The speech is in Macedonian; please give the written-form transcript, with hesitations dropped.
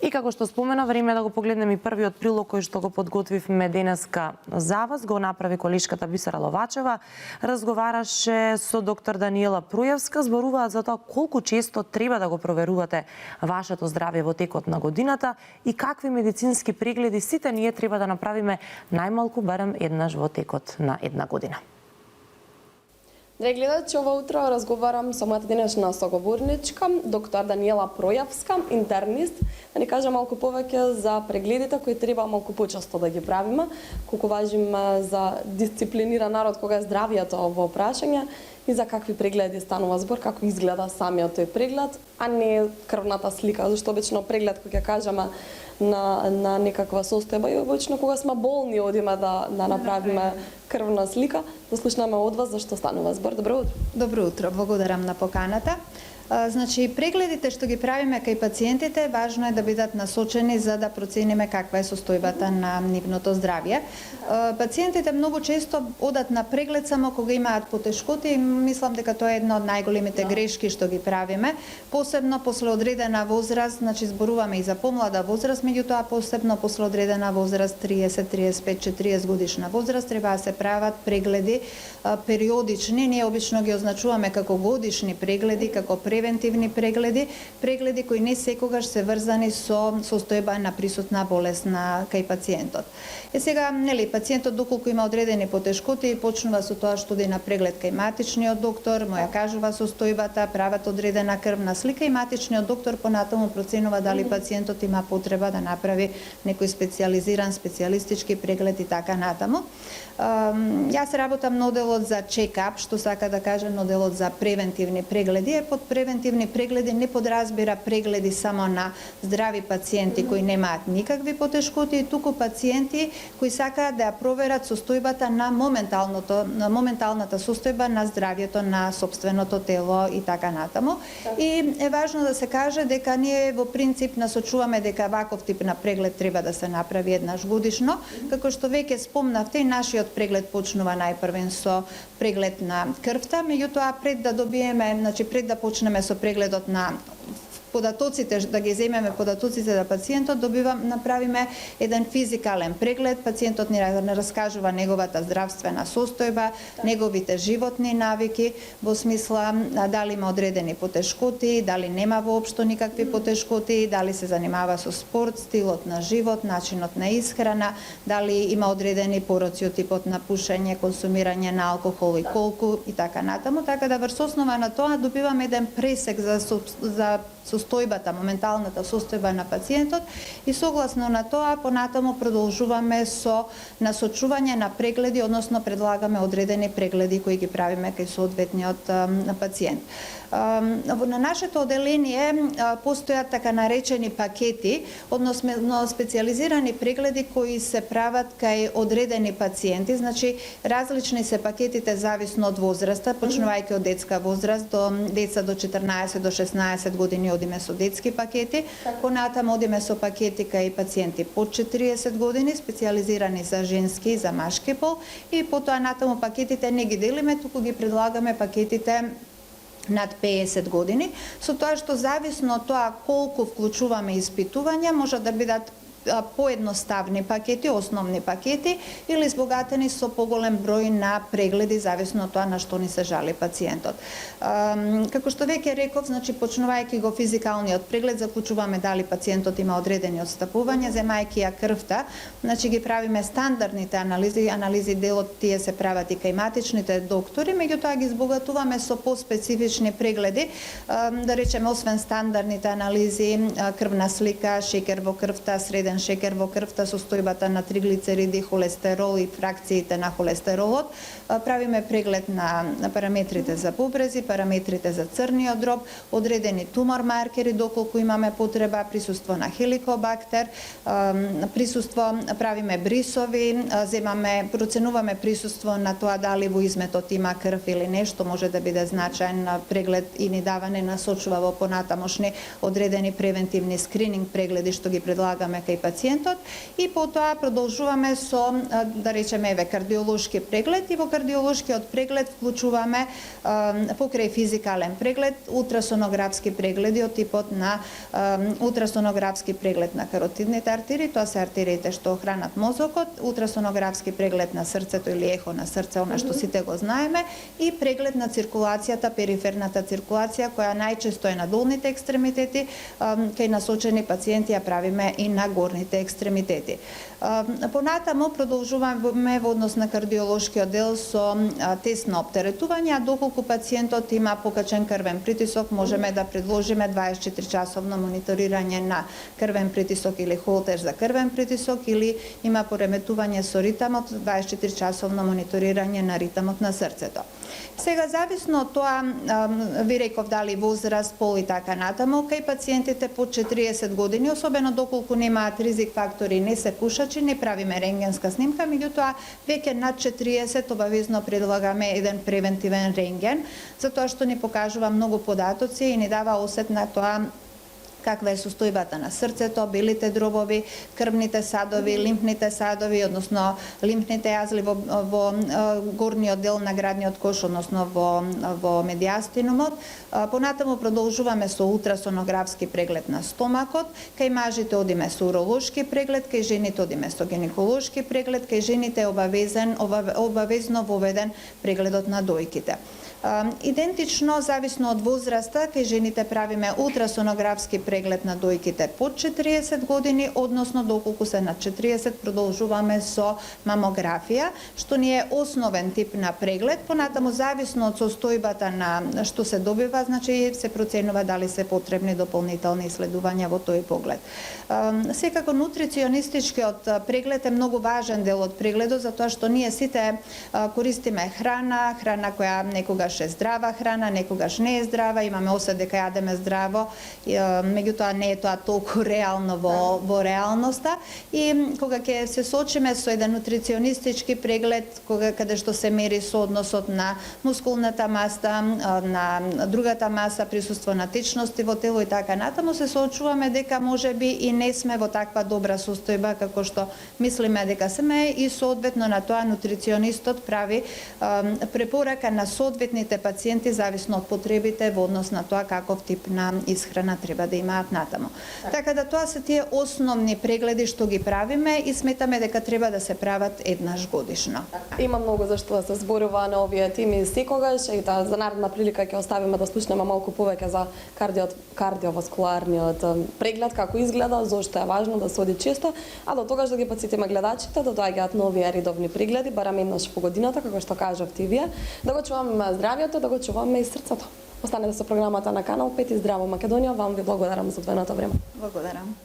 И како што спомена, време да го погледнеме и првиот прилог кој што го подготвивме денеска за вас, го направи колешката Бисера Ловачева. Разговараше со доктор Даниела Пројевска, зборуваат за тоа колку често треба да го проверувате вашето здравје во текот на годината и какви медицински прегледи сите ние треба да направиме најмалку барем еднаш во текот на една година. Драги гледачи, ова утро разговарам со мојата денешна соговорничка, доктор Даниела Пројевска, интернист, да ни каже малку повеќе за прегледите кои треба малку почесто да ги правиме, колку важиме за дисциплиниран народ кога е здравјето во прашање и за какви прегледи станува збор, како изгледа самиот тој преглед, а не крвната слика, зашто обично преглед кој ќе кажеме на некаква состојба и обично кога сме болни одиме да направиме крвна слика, да слушнеме од вас зашто станува збор. Добро утро. Добро утро, благодарам на поканата. Значи, прегледите што ги правиме кај пациентите, важно е да бидат насочени за да процениме каква е состојбата на нивното здравје. Пациентите многу често одат на преглед само кога имаат потешкоти и мислам дека тоа е една од најголемите грешки што ги правиме, посебно после одредена возраст, значи зборуваме и за помлада возраст, меѓутоа посебно после одредена возраст 30, 35, 40 годишна возраст треба да се прават прегледи периодични, ние обично ги означуваме како годишни прегледи, како превентивни прегледи, прегледи кои не секогаш се врзани со состојба на присутна болест на кај пациентот. Сега, нели, пациентот доколку има одредени потешкоти почнува со тоа што оди на преглед кај матичниот доктор, му ја кажува состојбата, прават одредена крвна слика и матичниот доктор понатаму проценува дали пациентот има потреба да направи некој специјализиран, специјалистички преглед и така натаму. Јас работам на оделот за чекап, што сака да каже на оделот за превентивни прегледи. Под превентивни прегледи не подразбира прегледи само на здрави пациенти кои немаат никакви потешкоти, туку пациенти кои сакаат да ја проверат состојбата на моменталната состојба на здравјето на сопственото тело и така натаму. И е важно да се каже дека ние во принцип насочуваме дека ваков тип на преглед треба да се направи еднаш годишно, како што веќе спомнавте, нашиот преглед почнува најпрвен со преглед на крвта, меѓутоа пред да добиеме, значи пред да почнеме со прегледот на податоците, да ги земеме податоците на пациентот, направиме еден физикален преглед, пациентот ни раскажува неговата здравствена состојба, неговите животни навики, во смисла дали има одредени потешкоти, дали нема воопшто никакви потешкоти, дали се занимава со спорт, стилот на живот, начинот на исхрана, дали има одредени пороци од типот на пушење, консумирање на алкохол и колку и така натаму, така да врз основа на тоа добиваме еден пресек за состојбата, моменталната состојба на пациентот и согласно на тоа понатаму продолжуваме со насочување на прегледи, односно предлагаме одредени прегледи кои ги правиме кај соодветниот пациент. На нашето оделение постојат така наречени пакети, односно специјализирани прегледи кои се прават кај одредени пациенти, значи различни се пакетите зависно од возраста, почнувајќи од детска возраст до деца до 14 до 16 години одиме со детски пакети, понатаму одиме со пакети кај пациенти под 40 години, специјализирани за женски и за машки пол и потоа натаму пакетите не ги делиме, туку ги предлагаме пакетите над 50 години, со тоа што зависно од тоа колку вклучуваме испитувања, може да бидат поедноставни пакети, основни пакети или збогатени со поголем број на прегледи зависно од тоа на што ни се жали пациентот. Како што веќе реков, значи почнувајќи го физикалниот преглед, заклучуваме дали пациентот има одредени отстапувања, земајќи ја крвта, значи ги правиме стандардните анализи делот тие се прават и кај матичните доктори, меѓутоа ги збогатуваме со поспецифични прегледи, да речеме освен стандардните анализи, крвна слика, шекер во крвта, среден шекер во крвта, состојбата на триглицериди, холестерол и фракциите на холестеролот. Правиме преглед на параметрите за бубрези, параметрите за црниот дроб, одредени тумор маркери, доколку имаме потреба, присуство на хеликобактер, присуство, правиме брисови, проценуваме присуство на тоа дали во изметот има крв или нешто, може да биде значаен преглед и ни насочува во понатамошни одредени превентивни скрининг прегледи што ги предлагаме кај пациентот и потоа продолжуваме со, да речеме, кардиолошки преглед, и во кардиолошкиот преглед вклучуваме покрај физикален преглед, ултрасонографски прегледи од типот на ултрасонографски преглед на каротидните артерии, тоа се артериите што хранат мозокот, ултрасонографски преглед на срцето или ехо на срце, она што сите го знаеме, и преглед на циркулацијата, периферната циркулација, која најчесто е на долните екстремитети, кај насочени пациенти ја правиме и на горните екстремитети. Понатаму продолжуваме во однос на кардиолошкиот дел со тест на оптеретување, а доколку пациентот има покачен крвен притисок, можеме да предложиме 24-часовно мониторирање на крвен притисок или холтер за крвен притисок, или има пореметување со ритамот, 24-часовно мониторирање на ритамот на срцето. Сега, зависно од тоа, ви реков дали возраст, пол и така натаму, кај пациентите под 40 години, особено доколку немаат ризик фактори, не се пушачи, не правиме рентгенска снимка, меѓутоа веќе над 40 обавезно предлагаме еден превентивен рентген, затоа што ни покажува многу податоци и ни дава осет на тоа каква е состојбата на срцето, белите дробови, крвните садови, лимфните садови, односно лимфните јазли во горниот дел на градниот кош, односно во медиастинумот. Понатаму продолжуваме со ултрасонографски преглед на стомакот, кај мажите одиме со уролошки преглед, кај жените одиме со гинеколошки преглед, кај жените е обавезно воведен прегледот на дојките. Идентично, зависно од возраста, кај жените правиме ултрасонографски преглед на дојките под 40 години, односно доколку се над 40 продолжуваме со мамографија, што ни е основен тип на преглед. Понатаму, зависно од состојбата на што се добива, значи се проценува дали се потребни дополнителни исследувања во тој поглед. Секако, нутриционистичкиот преглед е многу важен дел од прегледот, затоа што ние сите користиме храна која некогаш е здрава храна, некогаш не е здрава, имаме осет дека јадеме здраво, меѓутоа не е тоа толку реално во реалноста, и кога ќе се сочиме со еден нутриционистички преглед, каде што се мери соодносот на мускулната маса, на другата маса, присуство на течности во тело и така натаму, се соочуваме дека можеби и не сме во таква добра состојба како што мислиме дека сме, и соодветно на тоа нутриционистот прави препорака на соодветните пациенти зависно од потребите во однос на тоа каков тип на исхрана треба да имаат натаму. Така да тоа се тие основни прегледи што ги правиме и сметаме дека треба да се прават еднаш годишно. Има многу за што да се зборува на овие теми секогаш, и таа за наредна прилика ќе оставиме да слушнеме малку повеќе за кардиоваскуларниот преглед, како изгледа, зошто е важно да се оди често, а до тогаш да ги потсетиме гледачите да доаѓаат нови редовни прегледи, барем еднаш по годината, како што кажавте и вие, да го чуваме здравието, да го чуваме и срцето. Останете со програмата на Канал 5 и Здраво Македонија. Вам ви благодарам за одвоеното време. Благодарам.